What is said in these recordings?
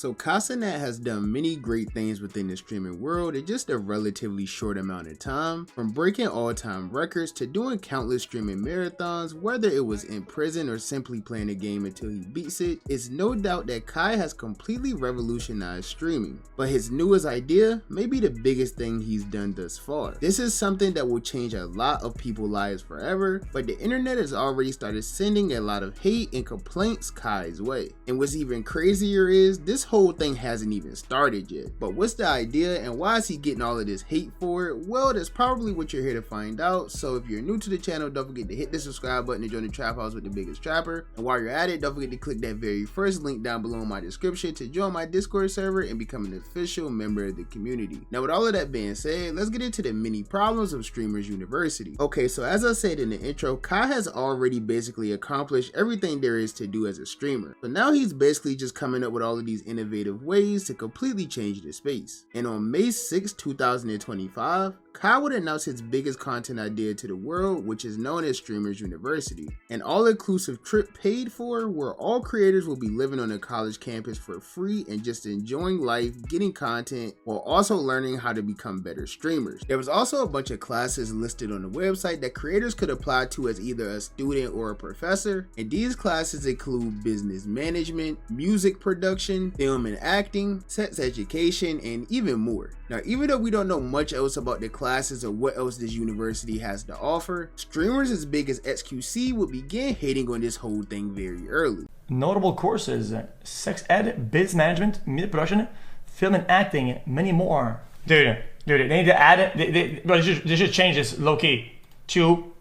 So Cenat has done many great things within the streaming world in just a relatively short amount of time, from breaking all-time records to doing countless streaming marathons. Whether it was in prison or simply playing a game until he beats it, it's no doubt that Kai has completely revolutionized streaming. But his newest idea may be the biggest thing he's done thus far. This is something that will change a lot of people's lives forever, but the internet has already started sending a lot of hate and complaints Kai's way. And what's even crazier is, this whole thing hasn't even started yet. But what's the idea and why is he getting all of this hate for it? Well, that's probably what you're here to find out. So if you're new to the channel, don't forget to hit the subscribe button to join the trap house with the biggest trapper. And while you're at it, don't forget to click that very first link down below in my description to join my Discord server and become an official member of the community. Now with all of that being said, let's get into the many problems of Streamers University. Okay, so as I said in the intro, Kai has already basically accomplished everything there is to do as a streamer. So now he's basically just coming up with all of these innovative ways to completely change the space. And on May 6, 2025, Kai would announce his biggest content idea to the world, which is known as Streamers University, an all-inclusive trip paid for where all creators will be living on a college campus for free and just enjoying life, getting content, while also learning how to become better streamers. There was also a bunch of classes listed on the website that creators could apply to as either a student or a professor, and these classes include business management, music production, film and acting, sex education, and even more. Now, even though we don't know much else about the classes or what else this university has to offer, streamers as big as XQC would begin hating on this whole thing very early. Notable courses: sex ed, biz management, music production, film and acting, many more. Dude, they need to add it. They should change this low key to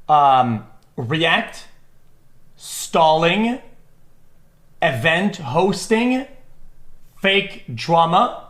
React, stalling, event hosting, fake drama,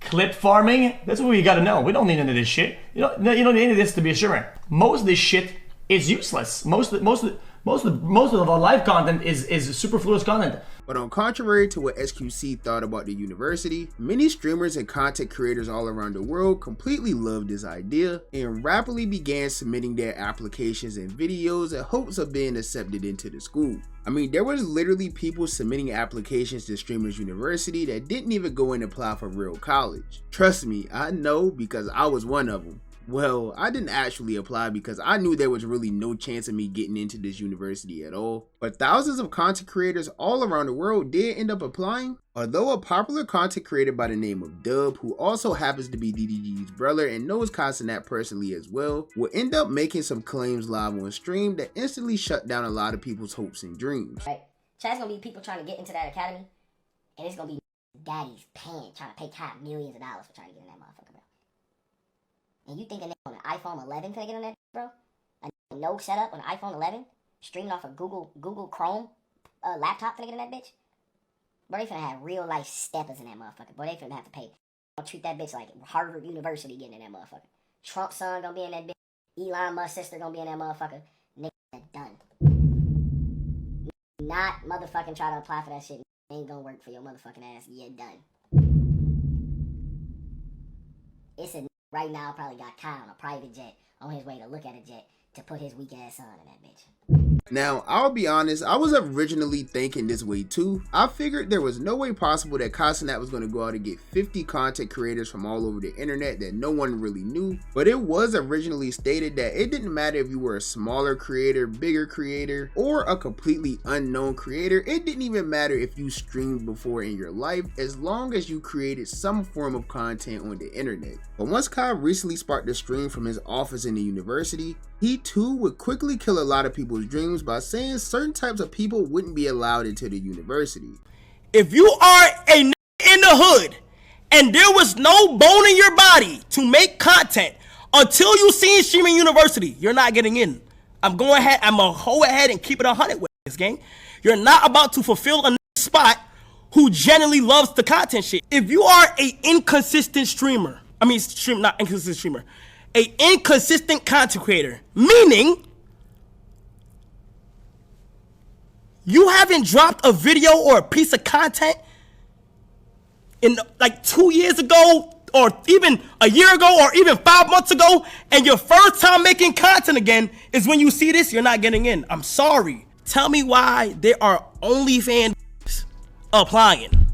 clip farming. That's what we gotta know. We don't need any of this shit. You don't need any of this to be a streamer. Most of this shit is useless. Most of our live content is superfluous content. But on contrary to what XQC thought about the university, many streamers and content creators all around the world completely loved this idea and rapidly began submitting their applications and videos in hopes of being accepted into the school. I mean, there was literally people submitting applications to Streamers University that didn't even go and apply for real college. Trust me, I know, because I was one of them. Well, I didn't actually apply because I knew there was really no chance of me getting into this university at all. But thousands of content creators all around the world did end up applying. Although a popular content creator by the name of Dub, who also happens to be DDG's brother and knows Cenat personally as well, will end up making some claims live on stream that instantly shut down a lot of people's hopes and dreams. Right. So that's gonna be people trying to get into that academy, and it's gonna be daddies trying to pay Kai millions of dollars for trying to get in that motherfucker, bro. And you think a nigga on an iPhone 11 finna get on that, bro? A no setup on an iPhone 11, streaming off a Google Chrome laptop finna get in that bitch? Bro, they finna have real life steppers in that motherfucker. Boy, they finna have to pay. Don't treat that bitch like Harvard University getting in that motherfucker. Trump's son gonna be in that bitch. Elon Musk's sister gonna be in that motherfucker. Nigga, done. Not motherfucking try to apply for that shit. Ain't gonna work for your motherfucking ass. Yeah, done. It's a right now probably got Kai on a private jet on his way to look at a jet to put his weak ass son in that bitch. Now, I'll be honest, I was originally thinking this way too. I figured there was no way possible that Cenat was going to go out and get 50 content creators from all over the internet that no one really knew. But it was originally stated that it didn't matter if you were a smaller creator, bigger creator, or a completely unknown creator. It didn't even matter if you streamed before in your life, as long as you created some form of content on the internet. But once Kai recently sparked the stream from his office in the university, he too would quickly kill a lot of people's dreams by saying certain types of people wouldn't be allowed into the university. If you are a in the hood and there was no bone in your body to make content until you seen Streaming University, you're not getting in. I'm going to go ahead and keep it 100 with this gang. You're not about to fulfill a spot who genuinely loves the content shit. If you are a inconsistent streamer, not inconsistent streamer, a inconsistent content creator, meaning you haven't dropped a video or a piece of content in like 2 years ago, or even a year ago, or even 5 months ago, and your first time making content again is when you see this, you're not getting in. I'm sorry. Tell me why there are OnlyFans applying.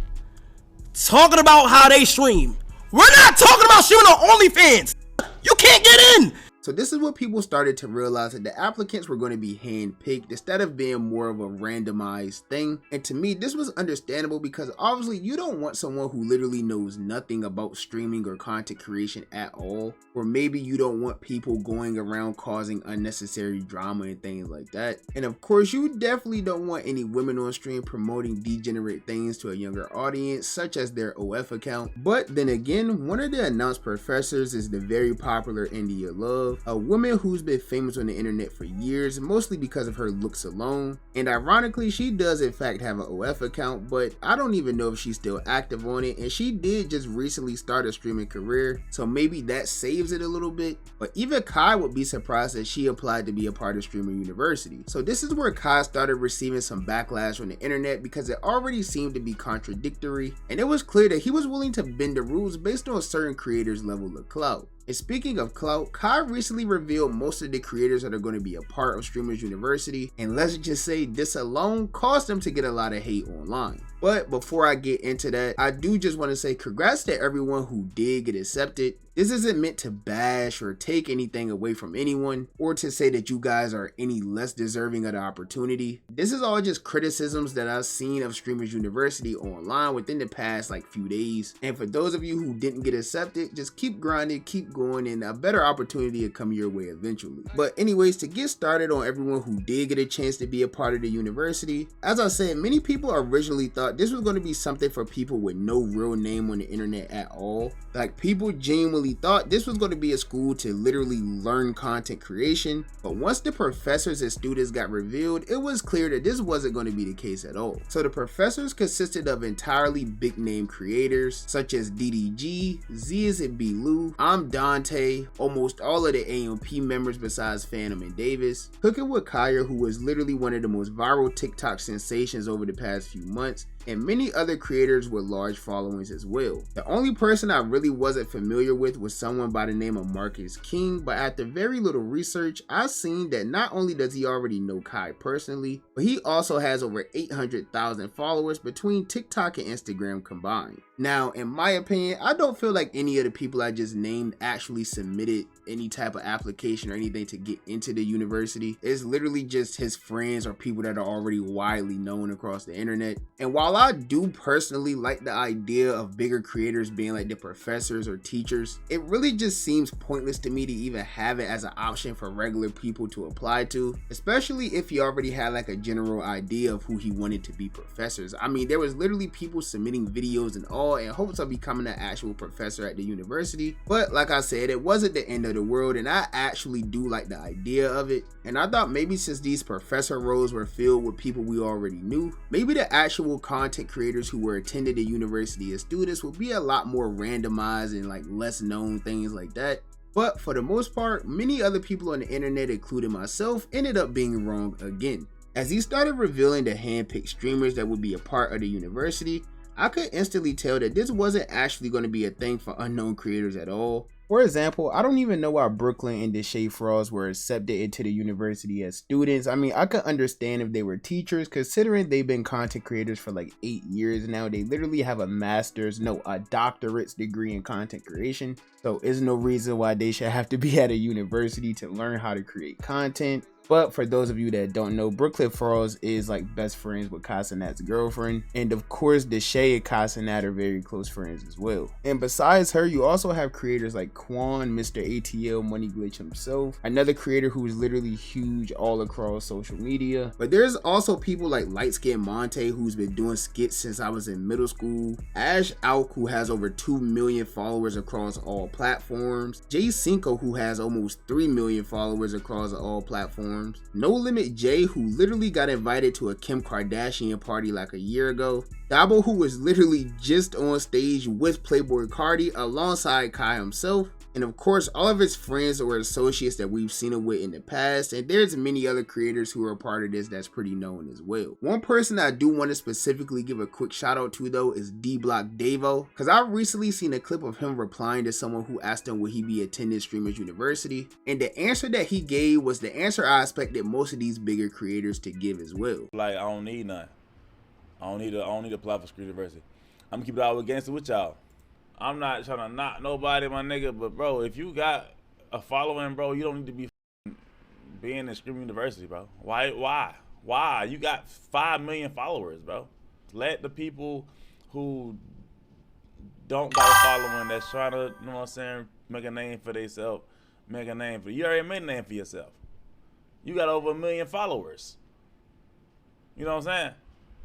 talking about how they stream. We're not talking about streaming on OnlyFans. You can't get in. So this is what people started to realize, that the applicants were going to be hand-picked instead of being more of a randomized thing. And to me, this was understandable because obviously you don't want someone who literally knows nothing about streaming or content creation at all. Or maybe you don't want people going around causing unnecessary drama and things like that. And of course, you definitely don't want any women on stream promoting degenerate things to a younger audience, such as their OF account. But then again, one of the announced professors is the very popular India Love, a woman who's been famous on the internet for years, mostly because of her looks alone. And ironically, she does in fact have an OF account, but I don't even know if she's still active on it, and she did just recently start a streaming career, so maybe that saves it a little bit. But even Kai would be surprised that she applied to be a part of Streamer University. So this is where Kai started receiving some backlash on the internet because it already seemed to be contradictory, and it was clear that he was willing to bend the rules based on certain creators' level of clout. And speaking of clout, Kai recently revealed most of the creators that are going to be a part of Streamers University, and let's just say this alone caused them to get a lot of hate online. But before I get into that, I do just want to say congrats to everyone who did get accepted. This isn't meant to bash or take anything away from anyone, or to say that you guys are any less deserving of the opportunity. This is all just criticisms that I've seen of Streamers University online within the past few days. And for those of you who didn't get accepted, just keep grinding, keep going, and a better opportunity will come your way eventually. But anyways, to get started on everyone who did get a chance to be a part of the university, as I said, many people originally thought this was going to be something for people with no real name on the internet at all. People genuinely thought this was going to be a school to literally learn content creation, but once the professors and students got revealed, it was clear that this wasn't going to be the case at all. So the professors consisted of entirely big name creators such as DDG, Z as in B Lou, I'm Dante, almost all of the AMP members besides Phantom and Davis, Cooking with Kaya, who was literally one of the most viral TikTok sensations over the past few months, and many other creators with large followings as well. The only person I really wasn't familiar with was someone by the name of Marcus King, but after very little research, I've seen that not only does he already know Kai personally, but he also has over 800,000 followers between TikTok and Instagram combined. Now, in my opinion, I don't feel like any of the people I just named actually submitted any type of application or anything to get into the university. It's literally just his friends or people that are already widely known across the internet. And while I do personally like the idea of bigger creators being like the professors or teachers, it really just seems pointless to me to even have it as an option for regular people to apply to, especially if he already had a general idea of who he wanted to be professors. I mean, there was literally people submitting videos and all in hopes of becoming an actual professor at the university. But like I said, it wasn't the end of the world, and I actually do like the idea of it. And I thought maybe since these professor roles were filled with people we already knew, maybe the actual content creators who were attending the university as students would be a lot more randomized and less known, things like that. But for the most part, many other people on the internet, including myself, ended up being wrong again. As he started revealing the hand-picked streamers that would be a part of the university, I could instantly tell that this wasn't actually going to be a thing for unknown creators at all. For example, I don't even know why Brooklyn and Deshae Frost were accepted into the university as students. I mean, I could understand if they were teachers, considering they've been content creators for 8 years now. They literally have a doctorate's degree in content creation. So there's no reason why they should have to be at a university to learn how to create content. But for those of you that don't know, Brooklyn Frost is best friends with Cenat's girlfriend. And of course, Deshae and Cenat are very close friends as well. And besides her, you also have creators like Quan, Mr. ATL, Money Glitch himself, another creator who is literally huge all across social media. But there's also people like Lightskin Monte, who's been doing skits since I was in middle school, Ash Alk, who has over 2 million followers across all platforms, Jay Cinco, who has almost 3 million followers across all platforms, No Limit J, who literally got invited to a Kim Kardashian party a year ago, Dabo, who was literally just on stage with Playboy Cardi alongside Kai himself, and of course all of his friends or associates that we've seen him with in the past. And there's many other creators who are a part of this that's pretty known as well. One person I do want to specifically give a quick shout out to though is D-Block Davo, because I recently seen a clip of him replying to someone who asked him would he be attending Streamers University, and the answer that he gave was the answer I expected most of these bigger creators to give as well. I don't need none. I don't need to apply for Streamers University. I'm keeping it all against it with y'all. I'm not trying to knock nobody, my nigga, but bro, if you got a following, bro, you don't need to be being in Screaming University, bro. Why? You got 5 million followers, bro. Let the people who don't got a following that's trying to, you know what I'm saying, make a name for themselves, make a name for you. You already made a name for yourself. You got over 1 million followers. You know what I'm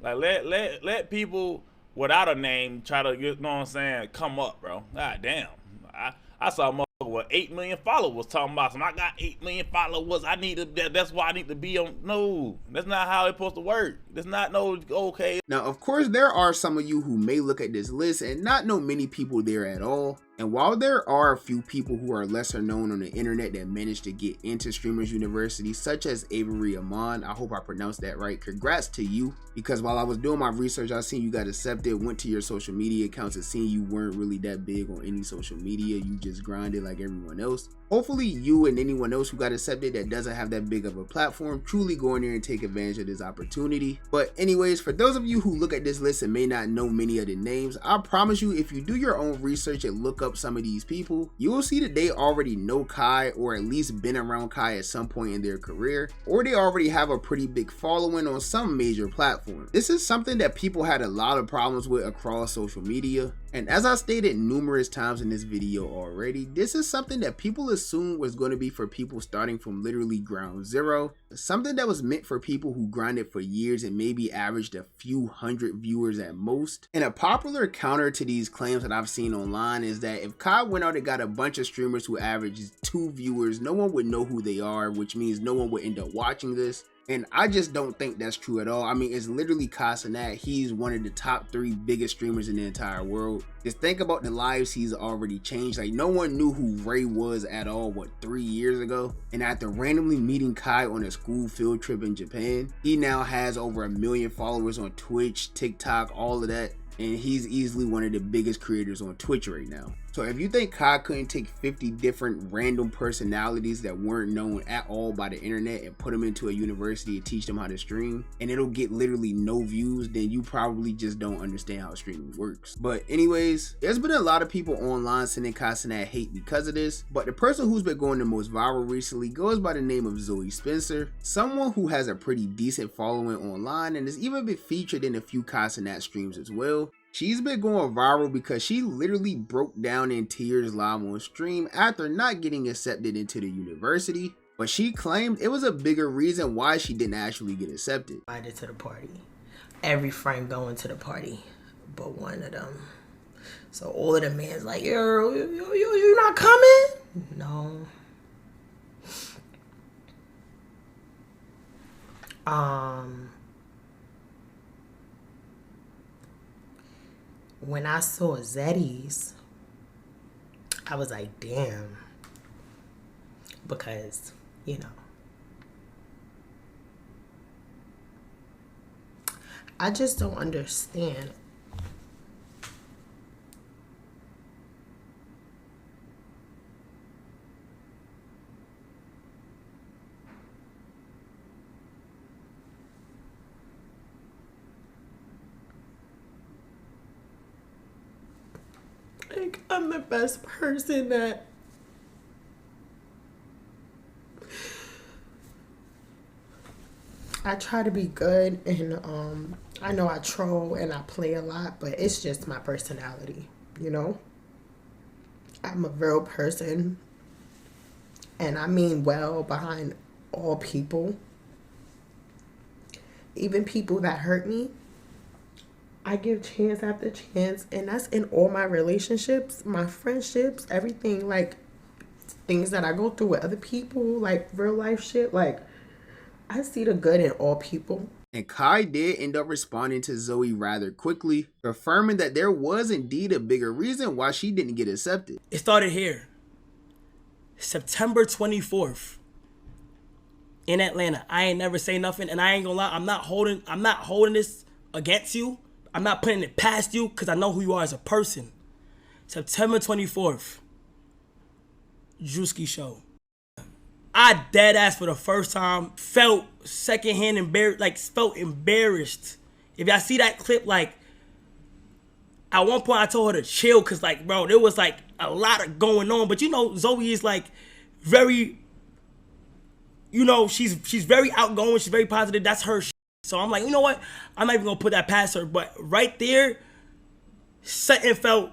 saying? Like let people without a name try to, you know what I'm saying, come up, bro. God damn. I saw a motherfucker with 8 million followers talking about I got 8 million followers. That's why I need to be on. No, that's not how it's supposed to work. That's not no okay. Now, of course, there are some of you who may look at this list and not know many people there at all. And while there are a few people who are lesser known on the internet that managed to get into Streamers University, such as Avery Amon, I hope I pronounced that right, congrats to you, because while I was doing my research, I seen you got accepted, went to your social media accounts and seen you weren't really that big on any social media, you just grinded like everyone else. Hopefully you and anyone else who got accepted that doesn't have that big of a platform truly go in there and take advantage of this opportunity. But anyways, for those of you who look at this list and may not know many of the names, I promise you if you do your own research and look up some of these people, you will see that they already know Kai or at least been around Kai at some point in their career, or they already have a pretty big following on some major platform. This is something that people had a lot of problems with across social media, and as I stated numerous times in this video already, this is something that people assumed was going to be for people starting from literally ground zero, something that was meant for people who grinded for years and maybe averaged a few hundred viewers at most. And a popular counter to these claims that I've seen online is that if Kai went out and got a bunch of streamers who average 2 viewers, no one would know who they are, which means no one would end up watching this. And I just don't think that's true at all. I mean, it's literally Cenat. He's one of the top 3 biggest streamers in the entire world. Just think about the lives he's already changed. Like, no one knew who Ray was at all, 3 years ago? And after randomly meeting Kai on a school field trip in Japan, he now has over 1 million followers on Twitch, TikTok, all of that. And he's easily one of the biggest creators on Twitch right now. So if you think Kai couldn't take 50 different random personalities that weren't known at all by the internet and put them into a university and teach them how to stream, and it'll get literally no views, then you probably just don't understand how streaming works. But anyways, there's been a lot of people online sending Cenat hate because of this, but the person who's been going the most viral recently goes by the name of Zoe Spencer, someone who has a pretty decent following online and has even been featured in a few Cenat streams as well. She's been going viral because she literally broke down in tears live on stream after not getting accepted into the university, but she claimed it was a bigger reason why she didn't actually get accepted. Invited to the party. Every friend going to the party, but one of them. So all of the man's like, you not coming? No. When I saw Zeddy's, I was like, damn. Because, you know, I just don't understand. Like, I'm the best person that I try to be good, and I know I troll and I play a lot, but it's just my personality, you know? I'm a real person, and I mean well behind all people. Even people that hurt me, I give chance after chance, and that's in all my relationships, my friendships, everything, like things that I go through with other people, like real life shit. Like, I see the good in all people. And Kai did end up responding to Zoe rather quickly, confirming that there was indeed a bigger reason why she didn't get accepted. It started here, September 24th in Atlanta. I ain't never say nothing, and I ain't gonna lie, I'm not holding this against you. I'm not putting it past you because I know who you are as a person. September 24th, Drewski show. I dead ass for the first time felt secondhand embarrassed, felt embarrassed. If y'all see that clip, like, at one point I told her to chill because, like, bro, there was like a lot of going on. But you know, Zoe is like very, you know, she's very outgoing. She's very positive. That's her shit. So I'm like, you know what? I'm not even gonna put that past her. But right there, something felt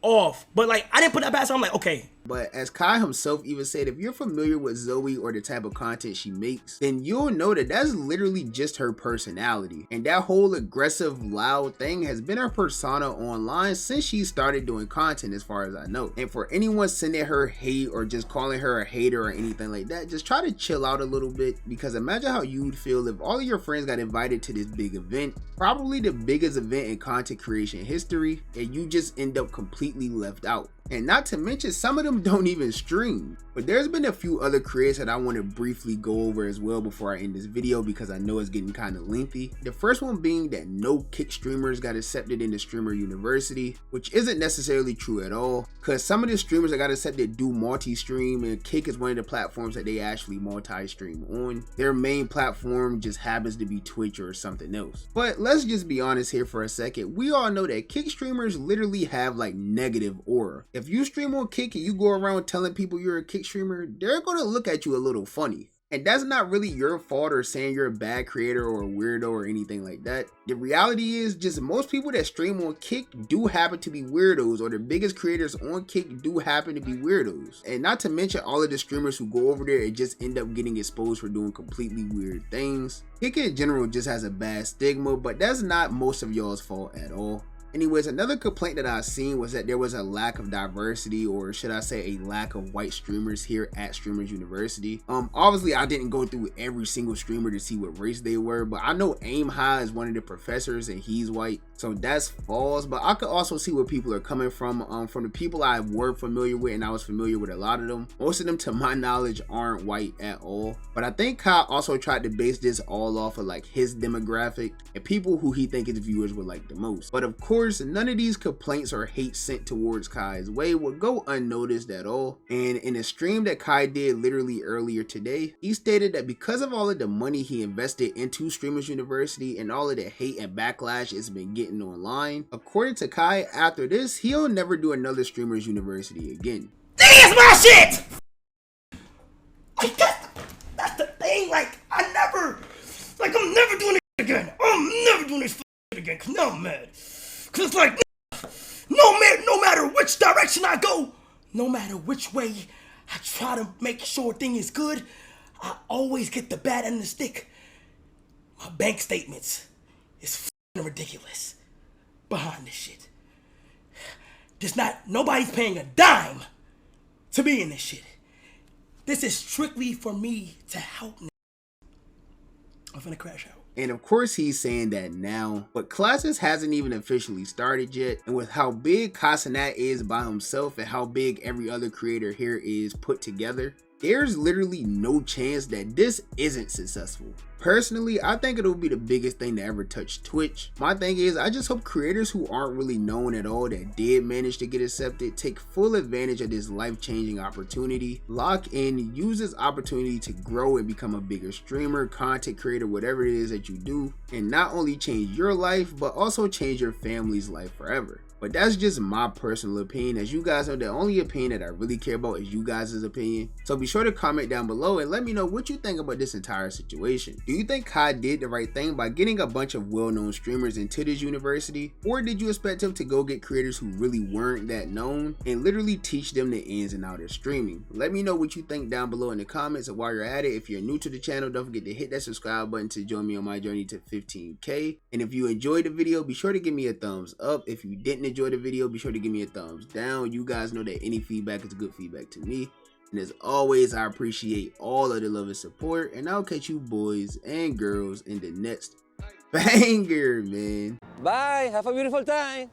off. But like, I didn't put that past her. I'm like, okay. But as Kai himself even said, if you're familiar with Zoe or the type of content she makes, then you'll know that that's literally just her personality. And that whole aggressive, loud thing has been her persona online since she started doing content, as far as I know. And for anyone sending her hate or just calling her a hater or anything like that, just try to chill out a little bit, because imagine how you'd feel if all of your friends got invited to this big event, probably the biggest event in content creation history, and you just end up completely left out. And not to mention, some of them don't even stream. But there's been a few other creators that I want to briefly go over as well before I end this video, because I know it's getting kind of lengthy. The first one being that no Kick streamers got accepted into Streamer University, which isn't necessarily true at all, because some of the streamers that got accepted do multi-stream, and Kick is one of the platforms that they actually multi-stream on. Their main platform just happens to be Twitch or something else. But let's just be honest here for a second. We all know that Kick streamers literally have like negative aura. If you stream on Kick and you go around telling people you're a Kick streamer, they're gonna look at you a little funny. And that's not really your fault or saying you're a bad creator or a weirdo or anything like that. The reality is just most people that stream on Kick do happen to be weirdos, or the biggest creators on Kick do happen to be weirdos. And not to mention all of the streamers who go over there and just end up getting exposed for doing completely weird things. Kick in general just has a bad stigma, but that's not most of y'all's fault at all. Anyways, another complaint that I've seen was that there was a lack of diversity, or should I say a lack of white streamers here at Streamers University. Obviously I didn't go through every single streamer to see what race they were, but I know Aim High is one of the professors and he's white, so that's false. But I could also see where people are coming from the people I were familiar with, and I was familiar with a lot of them. Most of them, to my knowledge, aren't white at all. But I think Kai also tried to base this all off of like his demographic and people who he think his viewers would like the most. But of course, none of these complaints or hate sent towards Kai's way will go unnoticed at all. And in a stream that Kai did literally earlier today, he stated that because of all of the money he invested into Streamers University and all of the hate and backlash it's been getting online, according to Kai, after this, he'll never do another Streamers University again. That's my shit! Like, that's the thing. Like, I'm never doing it again. I'm never doing this shit again, because now I'm mad. Cause it's like, no matter which direction I go, no matter which way I try to make sure thing is good, I always get the bad end of the stick. My bank statements is ridiculous behind this shit. Nobody's paying a dime to be in this shit. This is strictly for me to help. I'm finna crash out. And of course he's saying that now, but classes hasn't even officially started yet. And with how big Cenat is by himself and how big every other creator here is put together, there's literally no chance that this isn't successful. Personally, I think it'll be the biggest thing to ever touch Twitch. My thing is, I just hope creators who aren't really known at all that did manage to get accepted take full advantage of this life-changing opportunity, lock in, use this opportunity to grow and become a bigger streamer, content creator, whatever it is that you do, and not only change your life, but also change your family's life forever. But that's just my personal opinion. As you guys know, the only opinion that I really care about is you guys' opinion. So be sure to comment down below and let me know what you think about this entire situation. Do you think Kai did the right thing by getting a bunch of well-known streamers into this university? Or did you expect him to go get creators who really weren't that known and literally teach them the ins and outs of streaming? Let me know what you think down below in the comments. And while you're at it, if you're new to the channel, don't forget to hit that subscribe button to join me on my journey to 15K. And if you enjoyed the video, be sure to give me a thumbs up. If you didn't enjoy the video, be sure to give me a thumbs down. You guys know that any feedback is good feedback to me. And as always, I appreciate all of the love and support. And I'll catch you boys and girls in the next banger, man. Bye. Have a beautiful time.